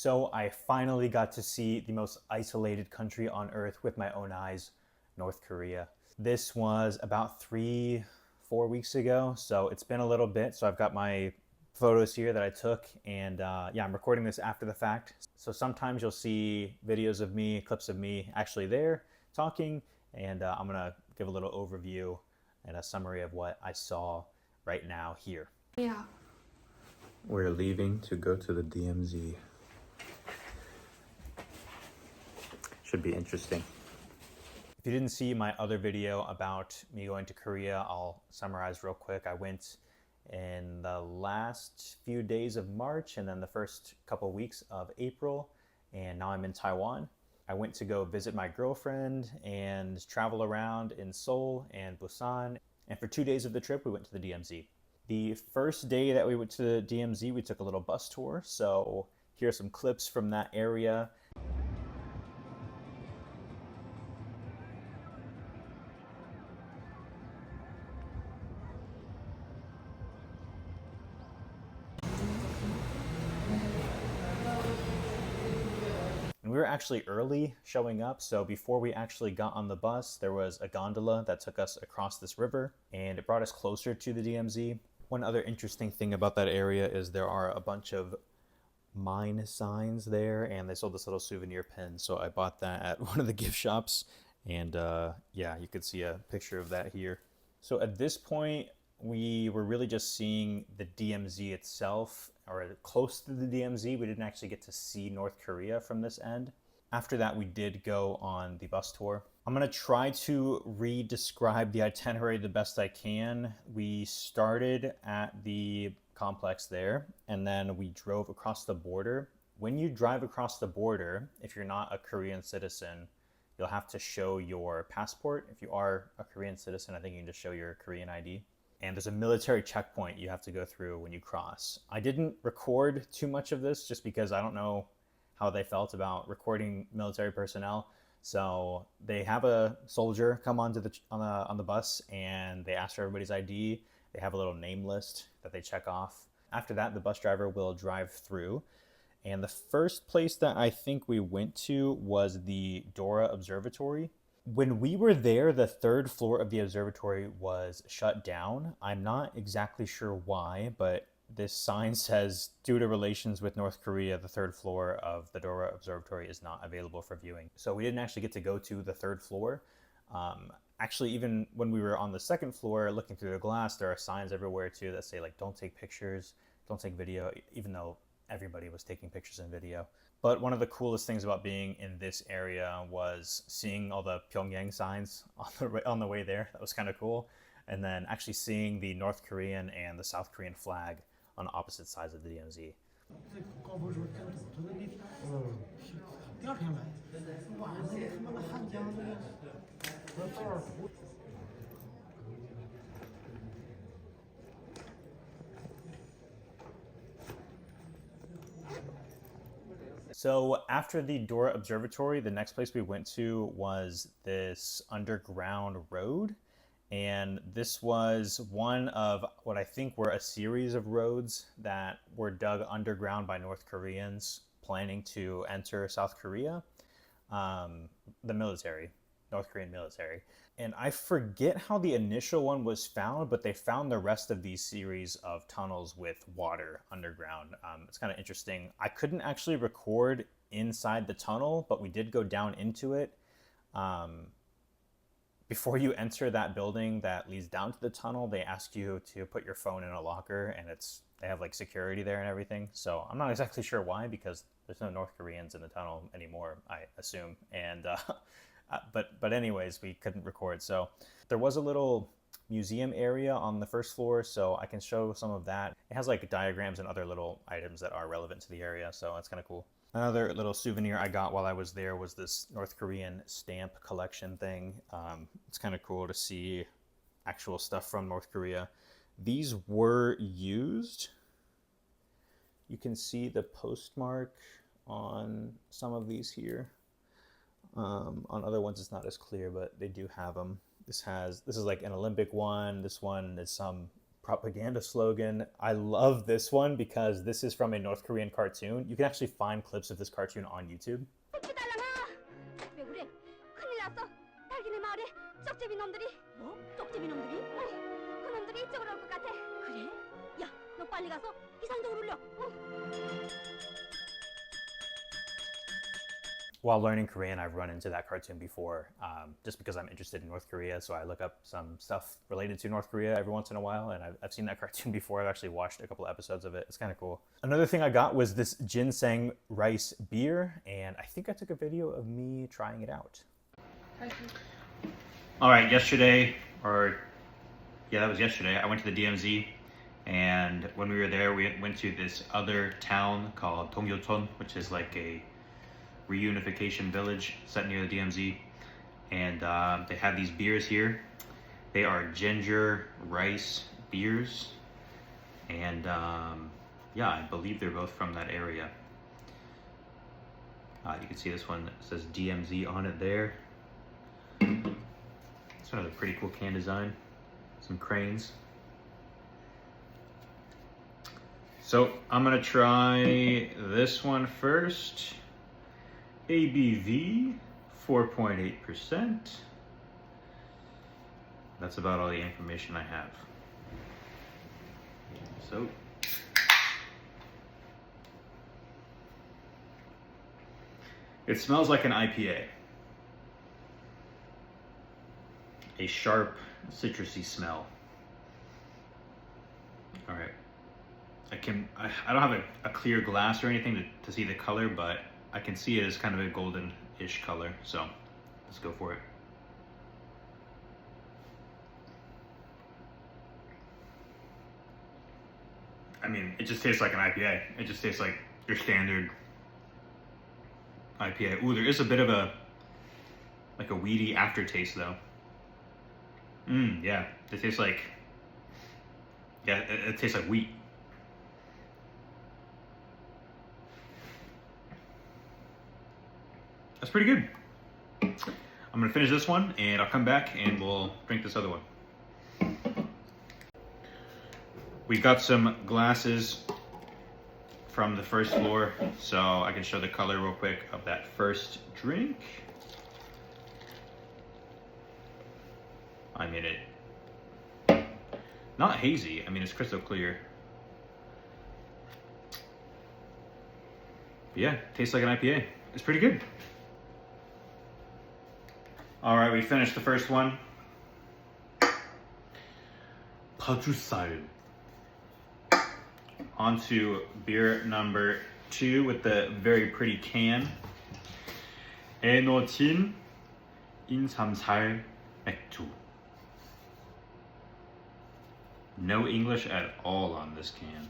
So I finally got to see the most isolated country on earth with my own eyes, North Korea. This was about 4 weeks ago, so it's been a little bit. So I've got my photos here that I took, and yeah, I'm recording this after the fact. So sometimes you'll see videos of me, clips of me actually there talking, and I'm gonna give a little overview and a summary of what I saw right now here. Yeah. We're leaving to go to the DMZ. Should be interesting. If you didn't see my other video about me going to Korea, I'll summarize real quick. I went in the last few days of March and then the first couple weeks of April, and now I'm in Taiwan. I went to go visit my girlfriend and travel around in Seoul and Busan, and for 2 days of the trip we went to the DMZ. The first day that we went to the DMZ, we took a little bus tour, so here are some clips from that area. And we were actually early showing up, so before we actually got on the bus, there was a gondola that took us across this river, and it brought us closer to the DMZ. One other interesting thing about that area is there are a bunch of mine signs there, and they sold this little souvenir pin, so I bought that at one of the gift shops, and yeah, you could see a picture of that here. So at this point, we were really just seeing the DMZ itself, or close to the DMZ. We didn't actually get to see North Korea from this end. After that, we did go on the bus tour. I'm gonna try to re-describe the itinerary the best I can. We started at the complex there, and then we drove across the border. When you drive across the border, if you're not a Korean citizen, you'll have to show your passport. If you are a Korean citizen, I think you can just show your Korean ID. And there's a military checkpoint you have to go through when you cross. I didn't record too much of this just because I don't know how they felt about recording military personnel. So they have a soldier come onto on the bus, and they ask for everybody's ID. They have a little name list that they check off. After that, the bus driver will drive through. And the first place that I think we went to was the Dora Observatory. When we were there, the third floor of the observatory was shut down. I'm not exactly sure why, but this sign says, due to relations with North Korea, the third floor of the Dora Observatory is not available for viewing. So we didn't actually get to go to the third floor. Actually, even when we were on the second floor looking through the glass, there are signs everywhere too that say, like, don't take pictures, don't take video, even though everybody was taking pictures and video. But one of the coolest things about being in this area was seeing all the Pyongyang signs on the way there. That was kind of cool. And then actually seeing the North Korean and the South Korean flag on opposite sides of the DMZ. So after the Dora Observatory, the next place we went to was this underground road. And this was one of what I think were a series of roads that were dug underground by North Koreans planning to enter South Korea, the military, North Korean military. And I forget how the initial one was found, but they found the rest of these series of tunnels with water underground. It's kind of interesting. I couldn't actually record inside the tunnel, but we did go down into it. Before you enter that building that leads down to the tunnel, they ask you to put your phone in a locker, and they have like security there and everything. So I'm not exactly sure why, because there's no North Koreans in the tunnel anymore, I assume. And but anyways, we couldn't record. So there was a little museum area on the first floor, so I can show some of that. It has like diagrams and other little items that are relevant to the area, so that's kind of cool. Another little souvenir I got while I was there was this North Korean stamp collection thing. It's kind of cool to see actual stuff from North Korea. These were used. You can see the postmark on some of these here. On other ones it's not as clear, but they do have them. This is like an Olympic one. This one is some propaganda slogan. I love this one because this is from a North Korean cartoon. You can actually find clips of this cartoon on YouTube. 왜 그래? 큰일 났어. 달기네 마을에 쩍제비 놈들이. 뭐? 쩍제비 놈들이? 그놈들이 이쪽으로 올 것 같아. 그래? 야, 너 빨리 가서 비상등을 울려. While learning Korean, I've run into that cartoon before, just because I'm interested in North Korea. So I look up some stuff related to North Korea every once in a while, and I've seen that cartoon before. I've actually watched a couple episodes of it. It's kind of cool. Another thing I got was this ginseng rice beer, and I think I took a video of me trying it out. All right, yesterday, that was yesterday, I went to the DMZ, and when we were there, we went to this other town called Dongyeocheon, which is like a reunification village set near the DMZ, and they have these beers here. They are ginger rice beers, and yeah, I believe they're both from that area. You can see this one says DMZ on it there. It's another pretty cool can design. Some cranes. So I'm gonna try this one first. ABV 4.8%. That's about all the information I have. So it smells like an IPA. A sharp, citrusy smell. All right. I don't have a clear glass or anything to see the color, but I can see it as kind of a golden-ish color, so let's go for it. I mean, it just tastes like an IPA. It just tastes like your standard IPA. Ooh, there is a bit of a weedy aftertaste though. Yeah, it tastes like, it tastes like wheat. That's pretty good. I'm gonna finish this one and I'll come back and we'll drink this other one. We got some glasses from the first floor, so I can show the color real quick of that first drink. I mean, not hazy, I mean, it's crystal clear. But yeah, tastes like an IPA. It's pretty good. All right, we finished the first one. 파주살. On to beer number 2 with the very pretty can. 에노틴 인삼살 맥주. No English at all on this can.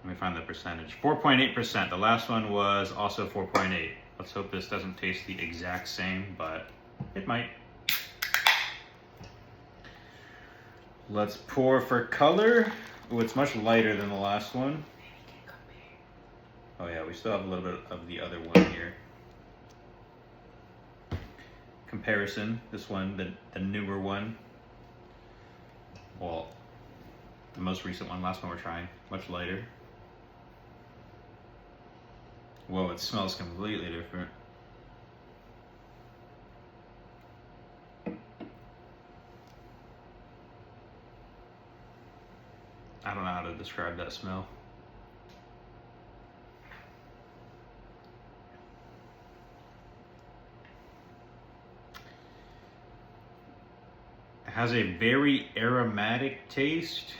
Let me find the percentage. 4.8%. The last one was also 4.8. Let's hope this doesn't taste the exact same, but it might. Let's pour for color. Ooh, it's much lighter than the last one. Oh yeah, we still have a little bit of the other one here. Comparison, this one, the newer one. Well, the most recent one, last one we're trying, much lighter. Whoa, it smells completely different. I don't know how to describe that smell. It has a very aromatic taste.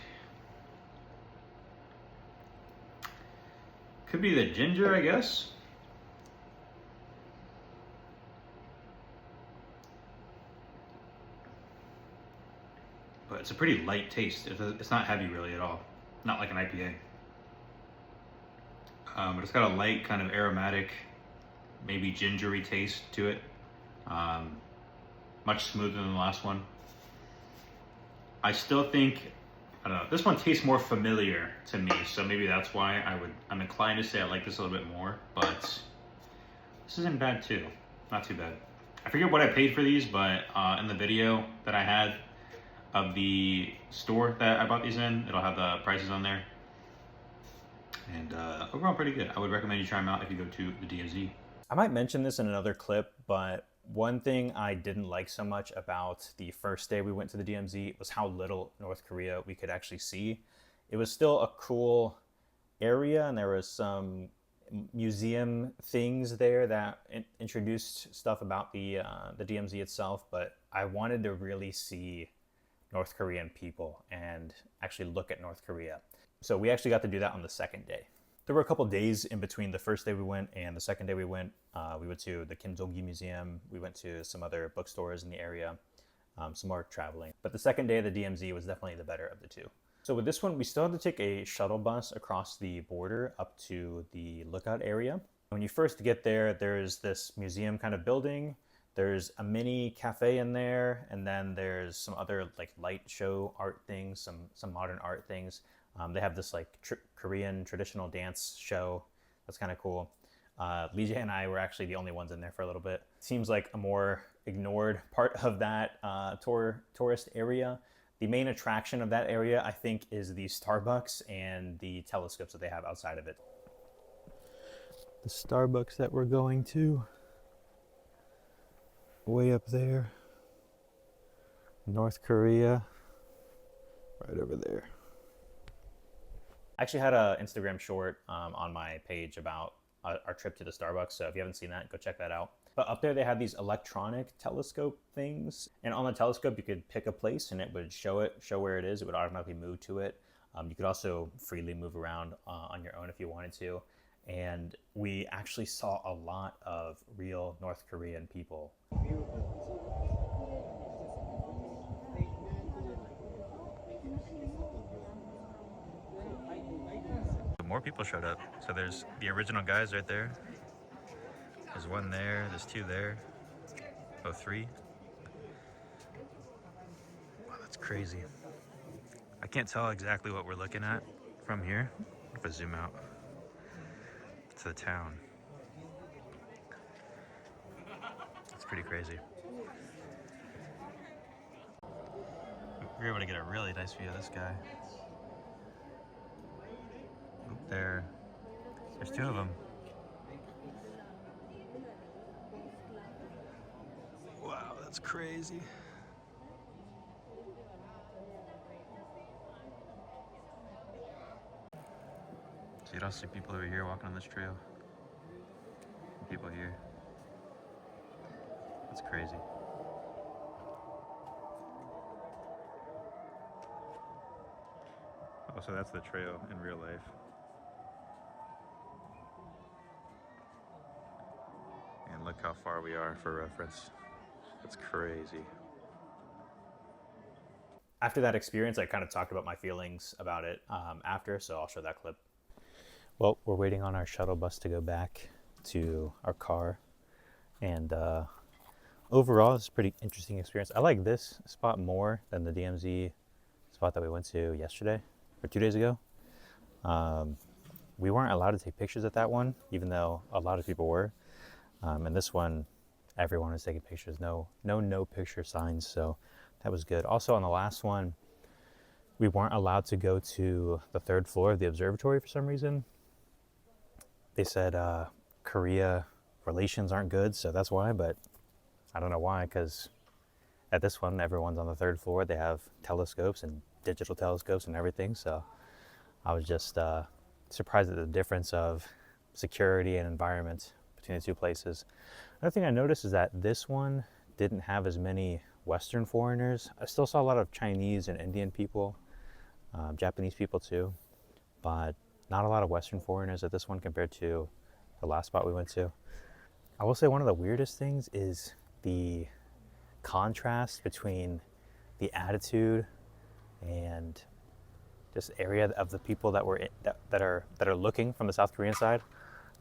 Could be the ginger, I guess. But it's a pretty light taste. It's not heavy really at all. Not like an IPA. But it's got a light kind of aromatic, maybe gingery taste to it. Much smoother than the last one. I still think, I don't know, this one tastes more familiar to me, so maybe that's why I'm inclined to say I like this a little bit more, but this isn't bad too. Not too bad. I forget what I paid for these, but in the video that I had, of the store that I bought these in. It'll have the prices on there. And overall pretty good. I would recommend you try them out if you go to the DMZ. I might mention this in another clip, but one thing I didn't like so much about the first day we went to the DMZ was how little North Korea we could actually see. It was still a cool area, and there was some museum things there that introduced stuff about the DMZ itself, but I wanted to really see North Korean people and actually look at North Korea. So we actually got to do that on the second day. There were a couple days in between the first day we went and the second day we went. We went to the Kim Jong-gi Museum. We went to some other bookstores in the area, some more traveling. But the second day of the DMZ was definitely the better of the two. So with this one, we still had to take a shuttle bus across the border up to the lookout area. When you first get there, there's this museum kind of building. There's a mini cafe in there, and then there's some other like light show art things, some modern art things. They have this like Korean traditional dance show. That's kind of cool. Lee Jae and I were actually the only ones in there for a little bit. Seems like a more ignored part of that tourist area. The main attraction of that area, I think, is the Starbucks and the telescopes that they have outside of it. The Starbucks that we're going to, way up there. North Korea, right over there. I actually had an Instagram short on my page about our trip to the Starbucks, so if you haven't seen that, go check that out. But up there they had these electronic telescope things, and on the telescope you could pick a place and it would show where it is. It would automatically move to it. You could also freely move around on your own if you wanted to. And we actually saw a lot of real North Korean people. More people showed up. So there's the original guys right there. There's one there, there's two there. Oh, three. Wow, that's crazy. I can't tell exactly what we're looking at from here. If I zoom out to the town. It's pretty crazy. We were able to get a really nice view of this guy. There's two of them. Wow, that's crazy. So you'd also see people over here walking on this trail. People here. That's crazy. Oh, so that's the trail in real life. And look how far we are for reference. That's crazy. After that experience, I kind of talked about my feelings about it after, so I'll show that clip. Well, we're waiting on our shuttle bus to go back to our car. And overall, it's a pretty interesting experience. I like this spot more than the DMZ spot that we went to yesterday, or 2 days ago. We weren't allowed to take pictures at that one, even though a lot of people were. And this one, everyone was taking pictures. No picture signs, so that was good. Also, on the last one, we weren't allowed to go to the third floor of the observatory for some reason. They said Korea relations aren't good, so that's why, but I don't know why, because at this one, everyone's on the third floor. They have telescopes and digital telescopes and everything, so I was just surprised at the difference of security and environment between the two places. Another thing I noticed is that this one didn't have as many Western foreigners. I still saw a lot of Chinese and Indian people, Japanese people too, but not a lot of Western foreigners at this one compared to the last spot we went to. I will say one of the weirdest things is the contrast between the attitude and just area of the people that were that are looking from the South Korean side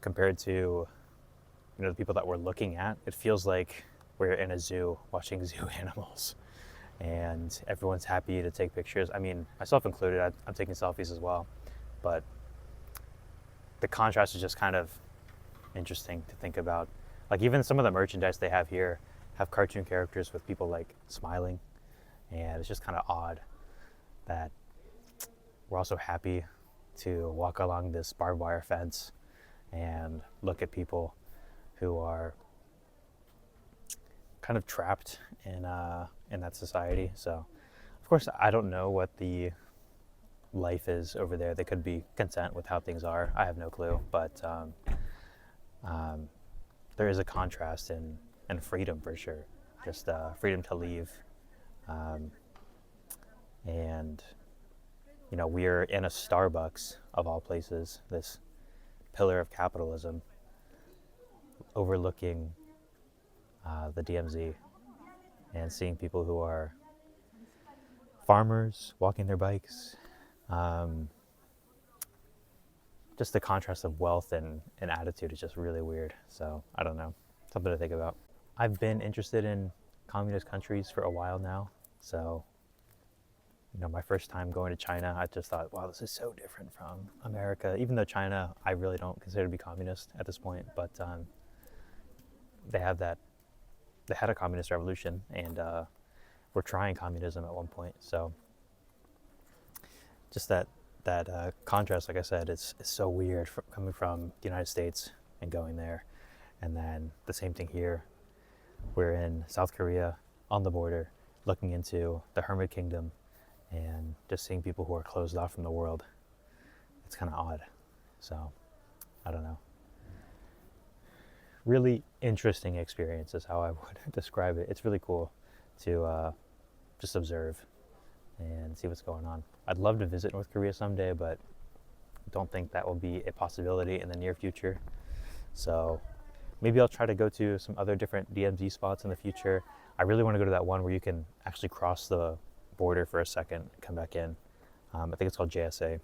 compared to the people that we're looking at. It feels like we're in a zoo watching zoo animals, and everyone's happy to take pictures. I mean, myself included. I'm taking selfies as well, but the contrast is just kind of interesting to think about. Like even some of the merchandise they have here have cartoon characters with people like smiling, And it's just kind of odd that we're also happy to walk along this barbed wire fence and look at people who are kind of trapped in that society. So, of course, I don't know what the life is over there. They could be content with how things are. I have no clue, but there is a contrast in freedom for sure. Just freedom to leave, and you know, we're in a Starbucks of all places, this pillar of capitalism, overlooking the DMZ, and seeing people who are farmers walking their bikes. Just the contrast of wealth and attitude is just really weird. So I don't know, something to think about. I've been interested in communist countries for a while now. So, you know, my first time going to China, I just thought, wow, this is so different from America. Even though China, I really don't consider to be communist at this point, but they had a communist revolution, and were trying communism at one point. So just that contrast, like I said, is so weird coming from the United States and going there. And then the same thing here. We're in South Korea on the border, looking into the Hermit Kingdom and just seeing people who are closed off from the world. It's kind of odd. So, I don't know. Really interesting experience is how I would describe it. It's really cool to just observe and see what's going on. I'd love to visit North Korea someday, but don't think that will be a possibility in the near future. So maybe I'll try to go to some other different DMZ spots in the future. I really want to go to that one where you can actually cross the border for a second and come back in. I think it's called JSA.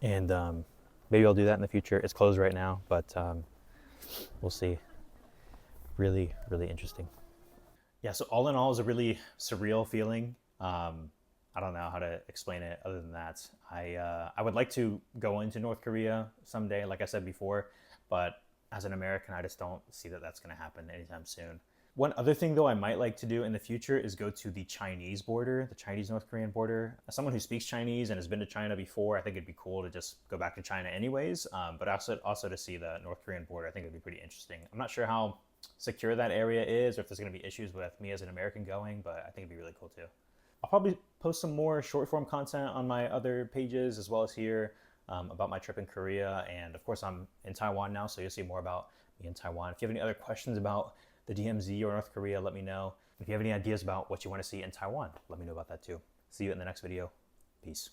And maybe I'll do that in the future. It's closed right now, but we'll see. Really, really interesting. Yeah, so all in all, it was a really surreal feeling. I don't know how to explain it other than that. I would like to go into North Korea someday, like I said before, but as an American, I just don't see that that's going to happen anytime soon. One other thing, though, I might like to do in the future is go to the Chinese border, the Chinese-North Korean border. As someone who speaks Chinese and has been to China before, I think it'd be cool to just go back to China anyways, but also to see the North Korean border. I think it'd be pretty interesting. I'm not sure how secure that area is or if there's going to be issues with me as an American going, but I think it'd be really cool too. I'll probably post some more short form content on my other pages as well as here about my trip in Korea. And of course, I'm in Taiwan now, so you'll see more about me in Taiwan. If you have any other questions about the DMZ or North Korea, let me know. If you have any ideas about what you want to see in Taiwan, let me know about that too. See you in the next video. Peace.